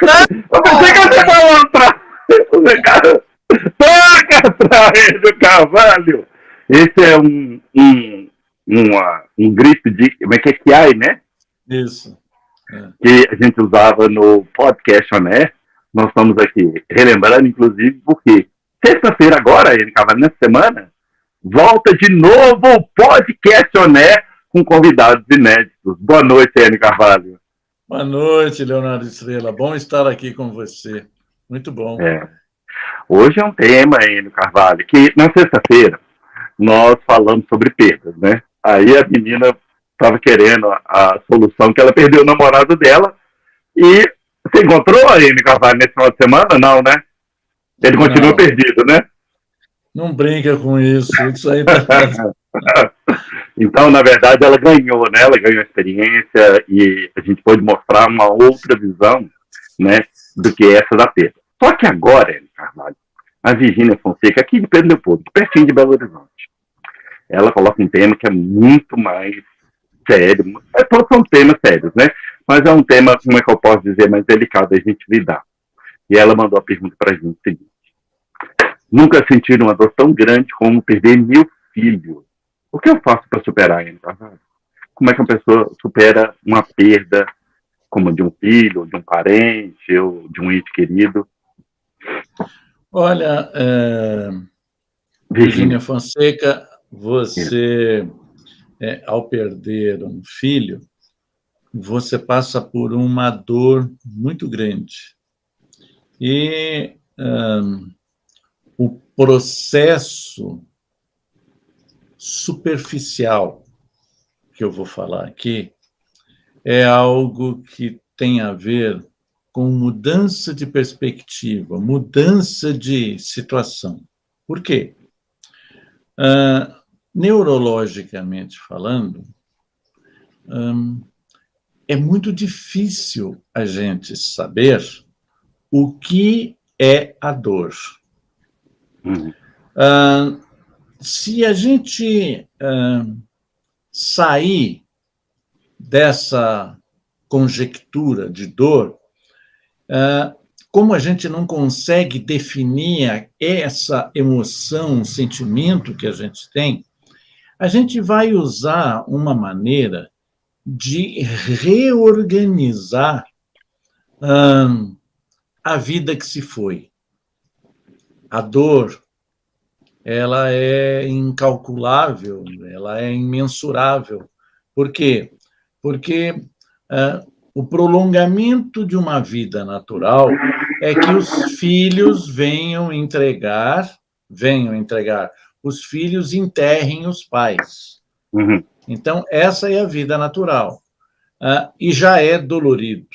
Eu pensei que você falou toca pra Enio Carvalho. Esse é um grito de, como é que é, né? Isso. É. Que a gente usava no podcast Honé. Nós estamos aqui relembrando, inclusive, porque sexta-feira agora, Enio Carvalho, nessa semana, volta de novo o podcast Honé com convidados inéditos. Boa noite, Enio Carvalho. Boa noite, Leonardo Estrela. Bom estar aqui com você. Muito bom. Hoje é um tema, Enio Carvalho, que na sexta-feira nós falamos sobre perdas, né? Aí a menina estava querendo a solução que ela perdeu o namorado dela e você encontrou a Enio Carvalho nesse final de semana? Não, né? Ele continua perdido, né? Não brinca com isso. Isso aí tá... Então, na verdade, ela ganhou, né? Ela ganhou experiência e a gente pôde mostrar uma outra visão, né, do que essa da perda. Só que agora, Enio Carvalho, a Virgínia Fonseca, aqui de Pedro Leopoldo, pertinho de Belo Horizonte, ela coloca um tema que é muito mais sério. Todos são temas sérios, né? Mas é um tema, como é que eu posso dizer, mais delicado a gente lidar. E ela mandou a pergunta para a gente o seguinte: nunca sentiram uma dor tão grande como perder 1000 filhos. O que eu faço para superar, Enio Carvalho? Como é que uma pessoa supera uma perda como de um filho, de um parente, ou de um ente querido? Olha, Virgínia Fonseca, você, ao perder um filho, você passa por uma dor muito grande. E o processo superficial que eu vou falar aqui é algo que tem a ver com mudança de perspectiva, mudança de situação. Por quê? Neurologicamente falando, é muito difícil a gente saber o que é a dor. Se a gente sair dessa conjectura de dor, como a gente não consegue definir essa emoção, sentimento que a gente vai usar uma maneira de reorganizar a vida que se foi. A dor, ela é incalculável, ela é imensurável. Por quê? Porque o prolongamento de uma vida natural é que os filhos venham entregar, os filhos enterrem os pais. Então, essa é a vida natural. E já é dolorido.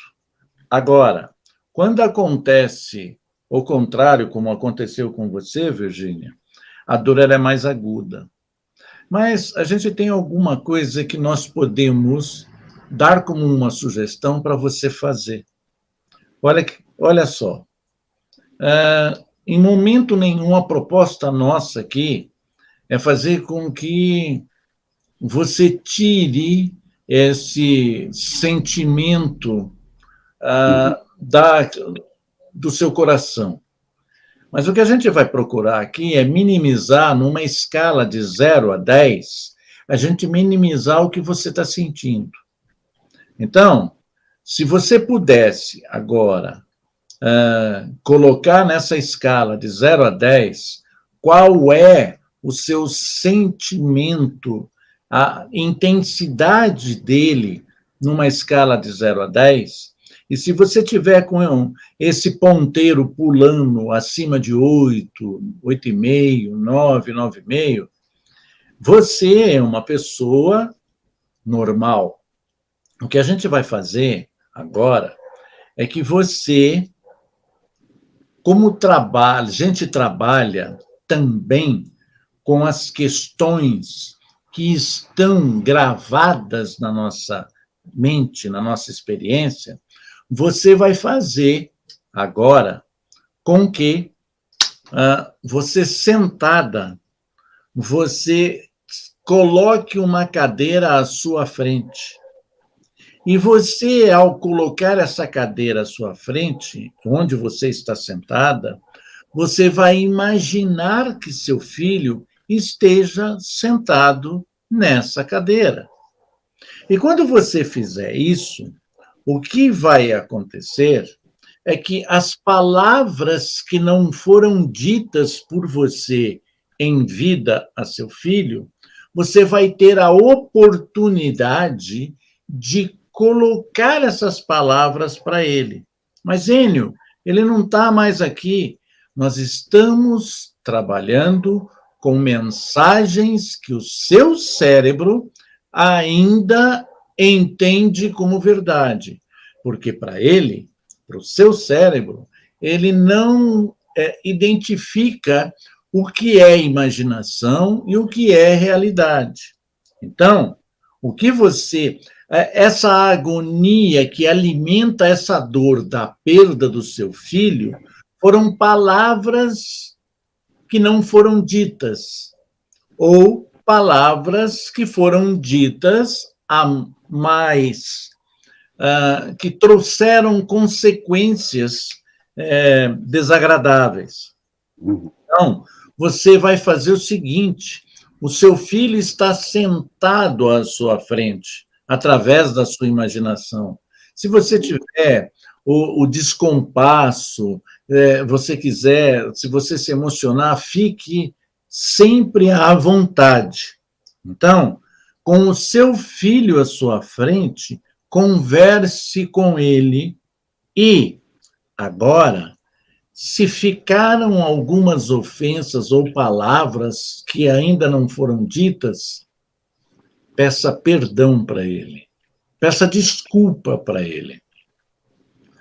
Agora, quando acontece o contrário, como aconteceu com você, Virgínia, a dor ela é mais aguda. Mas a gente tem alguma coisa que nós podemos dar como uma sugestão para você fazer. Olha só, em momento nenhum a proposta nossa aqui é fazer com que você tire esse sentimento do seu coração. Mas o que a gente vai procurar aqui é minimizar, numa escala de 0 a 10, a gente minimizar o que você está sentindo. Então, se você pudesse agora colocar nessa escala de 0 a 10, qual é o seu sentimento, a intensidade dele numa escala de 0 a 10, e se você tiver com esse ponteiro pulando acima de 8, 8,5, 9, 9,5, você é uma pessoa normal. O que a gente vai fazer agora é que você, como a gente trabalha também com as questões que estão gravadas na nossa mente, na nossa experiência, você vai fazer agora com que você sentada, você coloque uma cadeira à sua frente E você, ao colocar essa cadeira à sua frente, onde você está sentada, você vai imaginar que seu filho esteja sentado nessa cadeira. E quando você fizer isso, o que vai acontecer é que as palavras que não foram ditas por você em vida a seu filho, você vai ter a oportunidade de colocar essas palavras para ele. Mas, Enio, ele não está mais aqui. Nós estamos trabalhando com mensagens que o seu cérebro ainda entende como verdade, porque para ele, para o seu cérebro, ele não identifica o que é imaginação e o que é realidade. Então, o que você. Essa agonia que alimenta essa dor da perda do seu filho foram palavras que não foram ditas, ou palavras que foram ditas a mais, que trouxeram consequências desagradáveis. Então, você vai fazer o seguinte: o seu filho está sentado à sua frente, através da sua imaginação. Se você tiver o descompasso, você quiser, se você se emocionar, fique sempre à vontade. Então, com o seu filho à sua frente, converse com ele e, agora, se ficaram algumas ofensas ou palavras que ainda não foram ditas, peça perdão para ele, peça desculpa para ele.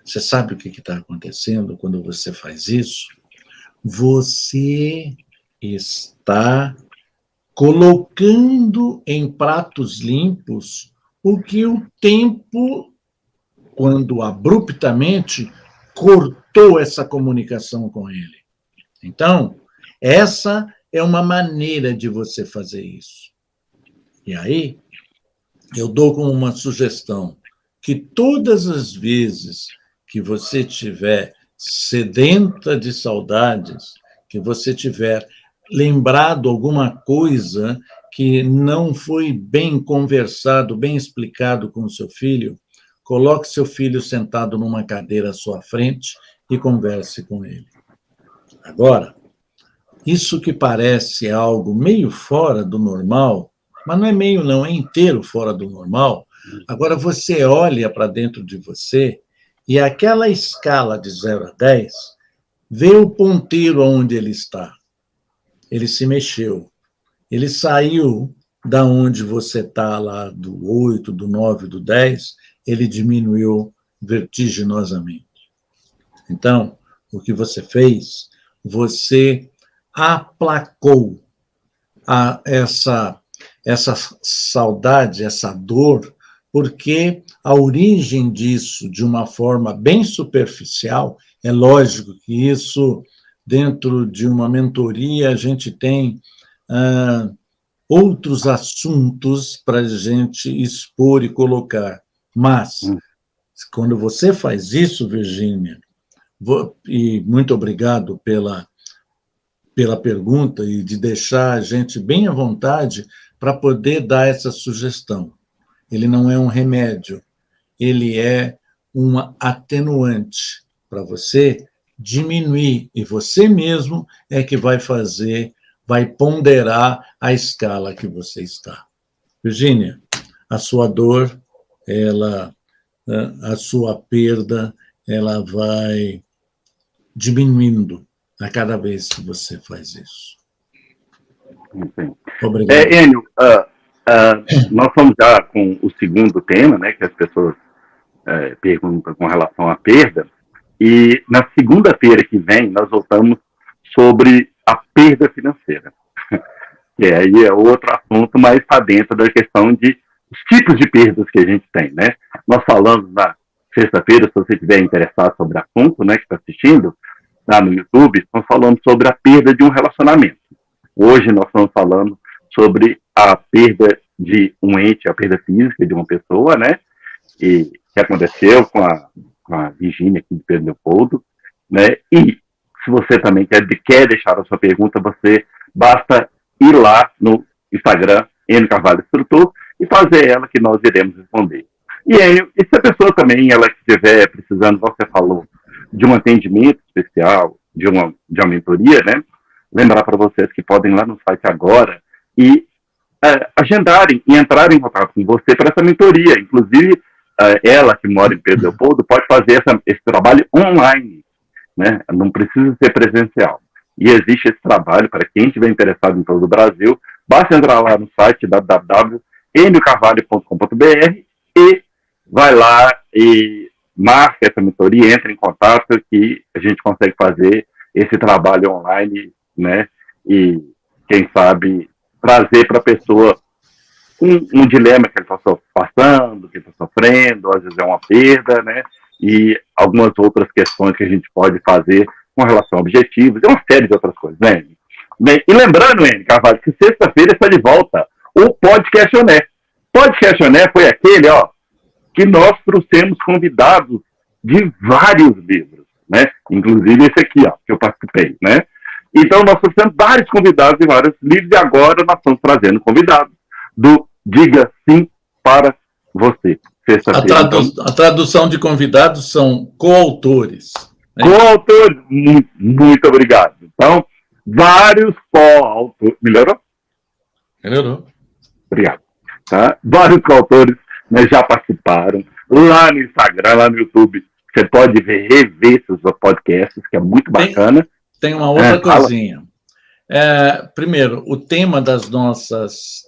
Você sabe o que está acontecendo quando você faz isso? Você está colocando em pratos limpos o que o tempo, quando abruptamente, cortou essa comunicação com ele. Então, essa é uma maneira de você fazer isso. E aí, eu dou como uma sugestão que todas as vezes que você estiver sedenta de saudades, que você tiver lembrado alguma coisa que não foi bem conversado, bem explicado com o seu filho, coloque seu filho sentado numa cadeira à sua frente e converse com ele. Agora, isso que parece algo meio fora do normal, mas não é meio não, é inteiro fora do normal. Agora você olha para dentro de você e aquela escala de 0 a 10, vê o ponteiro onde ele está. Ele se mexeu. Ele saiu da onde você está lá, do 8, do 9, do 10, ele diminuiu vertiginosamente. Então, o que você fez? Você aplacou essa saudade, essa dor, porque a origem disso, de uma forma bem superficial, é lógico que isso, dentro de uma mentoria, a gente tem outros assuntos para a gente expor e colocar. Mas, quando você faz isso, Virgínia, e muito obrigado pela pergunta e de deixar a gente bem à vontade para poder dar essa sugestão. Ele não é um remédio, ele é uma atenuante para você diminuir, e você mesmo é que vai ponderar a escala que você está. Virgínia, a sua dor, a sua perda, ela vai diminuindo a cada vez que você faz isso. Obrigado. Enio, nós estamos já com o segundo tema, né, que as pessoas perguntam com relação à perda, e na segunda-feira que vem nós voltamos sobre a perda financeira, que aí é outro assunto, mas está dentro da questão de os tipos de perdas que a gente tem, né? Nós falamos na sexta-feira, se você estiver interessado sobre o assunto, né, que está assistindo, lá no YouTube, nós falamos sobre a perda de um relacionamento. Hoje nós estamos falando sobre a perda de um ente, a perda física de uma pessoa, né? e que aconteceu com a Virgínia aqui de Pedro Leopoldo, né? E se você também quer deixar a sua pergunta, você basta ir lá no Instagram, Enio Carvalho Instrutor, e fazer ela que nós iremos responder. E Enio, e se a pessoa também, ela estiver precisando, você falou, de um atendimento especial, de uma mentoria, né? Lembrar para vocês que podem ir lá no site agora e agendarem e entrarem em contato com você para essa mentoria. Inclusive, ela que mora em Pedro Leopoldo pode fazer esse trabalho online, né? Não precisa ser presencial. E existe esse trabalho para quem estiver interessado em todo o Brasil. Basta entrar lá no site www.eniocarvalho.com.br e vai lá e marca essa mentoria, entra em contato que a gente consegue fazer esse trabalho online, né? E quem sabe trazer para a pessoa um dilema que ele está passando, que ele está sofrendo, às vezes é uma perda, né? E algumas outras questões que a gente pode fazer com relação a objetivos, e uma série de outras coisas, né? Bem, e lembrando, Enio Carvalho, que sexta-feira está de volta o Podcastioné. Podcastioné foi aquele, ó, que nós trouxemos convidados de vários livros, né? Inclusive esse aqui, ó, que eu participei, né? Então, nós trouxemos vários convidados de vários livros e agora nós estamos trazendo convidados do Diga Sim para Você. A tradução de convidados são coautores. Né? Coautores, muito obrigado. Então, vários coautores. Melhorou? Melhorou. Obrigado. Tá? Vários coautores, né, já participaram lá no Instagram, lá no YouTube. Você pode rever seus podcasts, que é muito bacana. Tem uma outra coisinha. Primeiro, o tema das nossas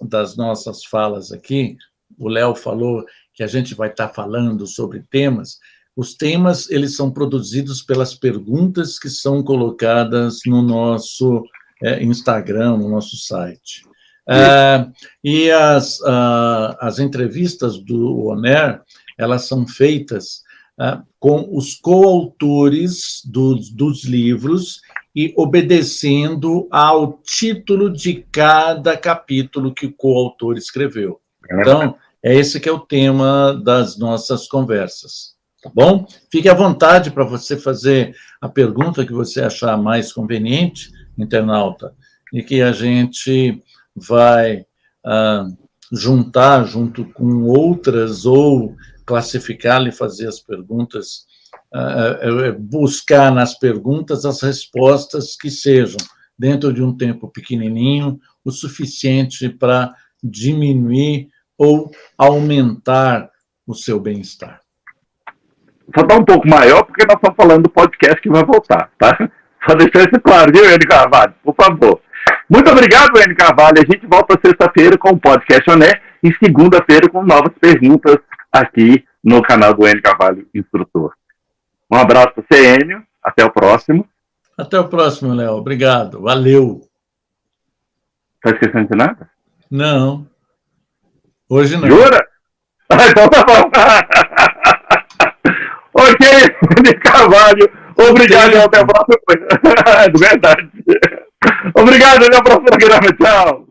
falas aqui, o Léo falou que a gente vai estar falando sobre temas. Os temas, eles são produzidos pelas perguntas que são colocadas no nosso Instagram, no nosso site. E as entrevistas do ONER, elas são feitas com os coautores dos livros e obedecendo ao título de cada capítulo que o coautor escreveu. Então, esse que é o tema das nossas conversas, tá bom? Fique à vontade para você fazer a pergunta que você achar mais conveniente, internauta, e que a gente vai juntar junto com outras ou classificar e fazer as perguntas, buscar nas perguntas as respostas que sejam, dentro de um tempo pequenininho, o suficiente para diminuir ou aumentar o seu bem-estar. Só está um pouco maior, porque nós estamos falando do podcast que vai voltar, tá? Só deixar isso claro, viu, Enio Carvalho? Por favor. Muito obrigado, Enio Carvalho. A gente volta sexta-feira com o Podcastioné e segunda-feira com novas perguntas aqui no canal do Enio Carvalho Instrutor. Um abraço para você, Enio. Até o próximo. Até o próximo, Léo. Obrigado. Valeu. Está esquecendo de nada? Não. Hoje não. Jura? Então tá bom. Ok, Enio Carvalho. Obrigado e até a próxima. É verdade. Obrigado, até a próxima. Tchau.